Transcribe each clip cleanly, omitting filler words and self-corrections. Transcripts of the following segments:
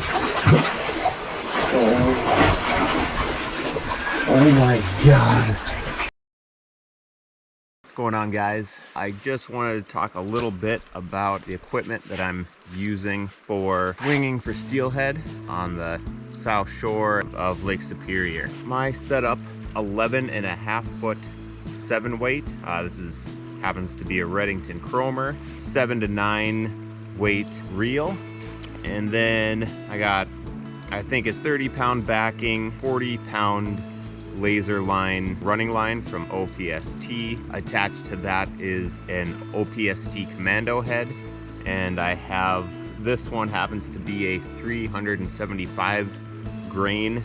Oh my God. What's going on, guys? I just wanted to talk a little bit about the equipment that I'm using for swinging for steelhead on the south shore of Lake Superior. My setup, 11.5-foot 7-weight. This happens to be a Redington Chromer, 7 to 9 weight reel. And then I think it's 30-pound backing, 40-pound laser line, running line from OPST. Attached to that is an OPST commando head, and I have, this one happens to be a 375 grain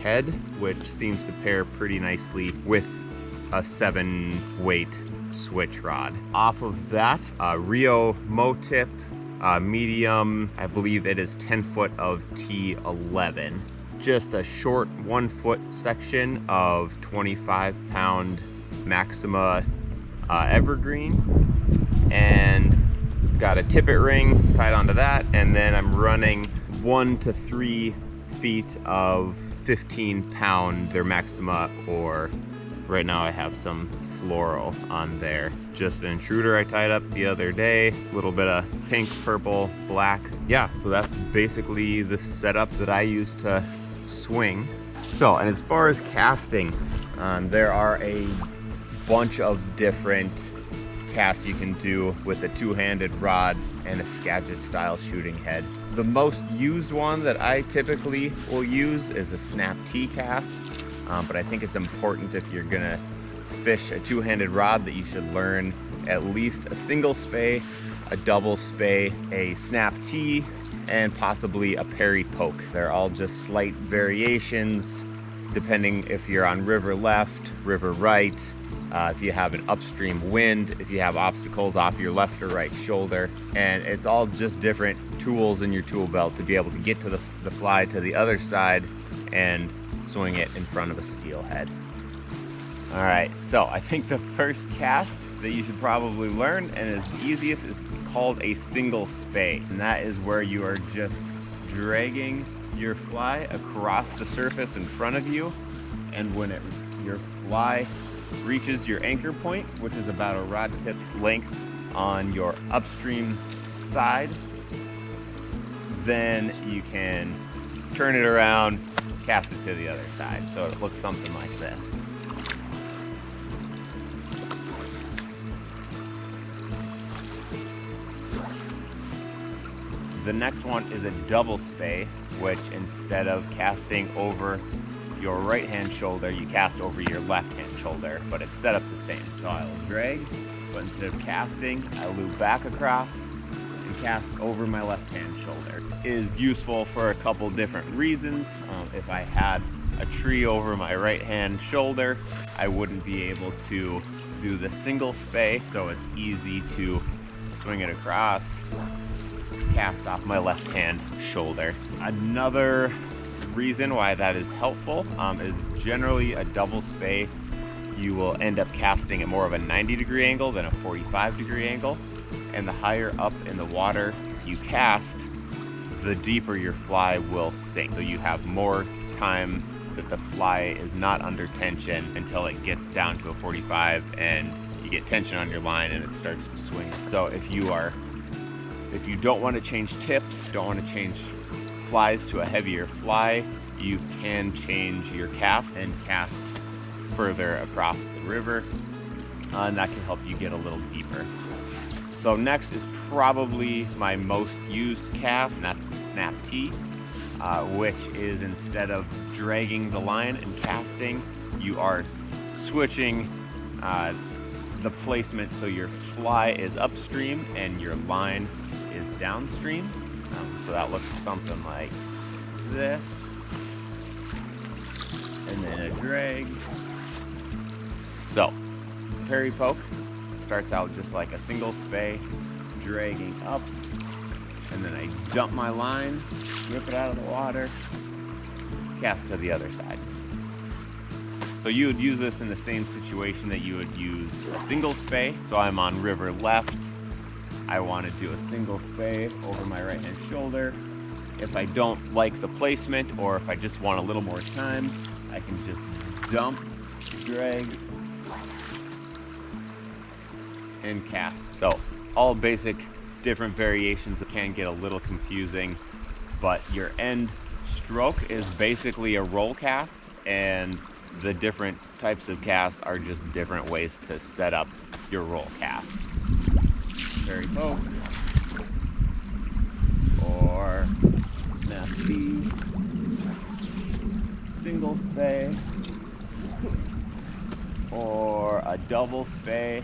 head, which seems to pair pretty nicely with a 7-weight switch rod. Off of that, Rio Motip medium, I believe it is 10 foot of T11. Just a short 1-foot section of 25-pound Maxima evergreen, and got a tippet ring tied onto that, and then I'm running 1 to 3 feet of 15-pound their Maxima, or right now I have some floral on there. Just an intruder I tied up the other day, a little bit of pink, purple, black. Yeah, so that's basically the setup that I use to swing. So, and as far as casting, there are a bunch of different casts you can do with a 2-handed rod and a Skagit style shooting head. The most used one that I typically will use is a snap T cast, but I think it's important, if you're gonna fish a 2-handed rod, that you should learn at least a single spey, a double spey, a snap T, and possibly a parry poke. They're all just slight variations depending if you're on river left, river right, if you have an upstream wind, if you have obstacles off your left or right shoulder. And it's all just different tools in your tool belt to be able to get to the fly to the other side and swing it in front of a steelhead. All right, so I think the first cast that you should probably learn, and is easiest, is called a single spey. And that is where you are just dragging your fly across the surface in front of you, and when your fly reaches your anchor point, which is about a rod tip's length on your upstream side, then you can turn it around, cast it to the other side. So it looks something like this. The next one is a double spey, which instead of casting over your right hand shoulder, you cast over your left hand shoulder, but it's set up the same. So I will drag, but instead of casting, I loop back across and cast over my left hand shoulder. It is useful for a couple different reasons. If I had a tree over my right hand shoulder, I wouldn't be able to do the single spey, so it's easy to swing it across, cast off my left hand shoulder. Another reason why that is helpful is generally a double spey, you will end up casting at more of a 90-degree angle than a 45-degree angle, and the higher up in the water you cast, the deeper your fly will sink. So you have more time that the fly is not under tension until it gets down to a 45 and you get tension on your line and it starts to swing. So if you don't want to change tips, don't want to change flies to a heavier fly, you can change your cast and cast further across the river, and that can help you get a little deeper. So next is probably my most used cast, and that's the snap T, which is, instead of dragging the line and casting, you are switching the placement so your fly is upstream and your line is downstream. So that looks something like this, and then a drag. So parry poke starts out just like a single spey, dragging up, and then I dump my line, rip it out of the water, cast to the other side. So you would use this in the same situation that you would use a single spey. So I'm on river left, I want to do a single spey over my right hand shoulder, If I don't like the placement, or if I just want a little more time, I can just dump, drag, and cast. So all basic different variations that can get a little confusing, but your end stroke is basically a roll cast, and the different types of casts are just different ways to set up your roll cast. Very poke, or snap C, single spey, or a double spey.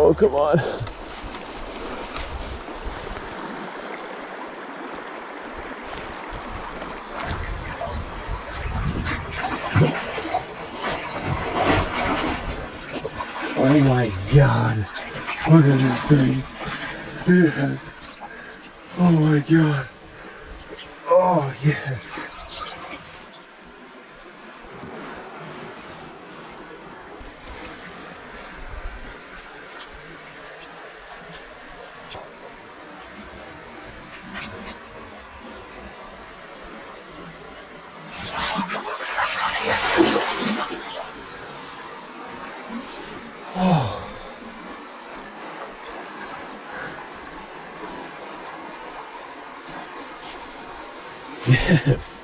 Oh, come on. Oh my God. Look at this thing. Yes. Oh my God. Oh, yes. Oh. Yes.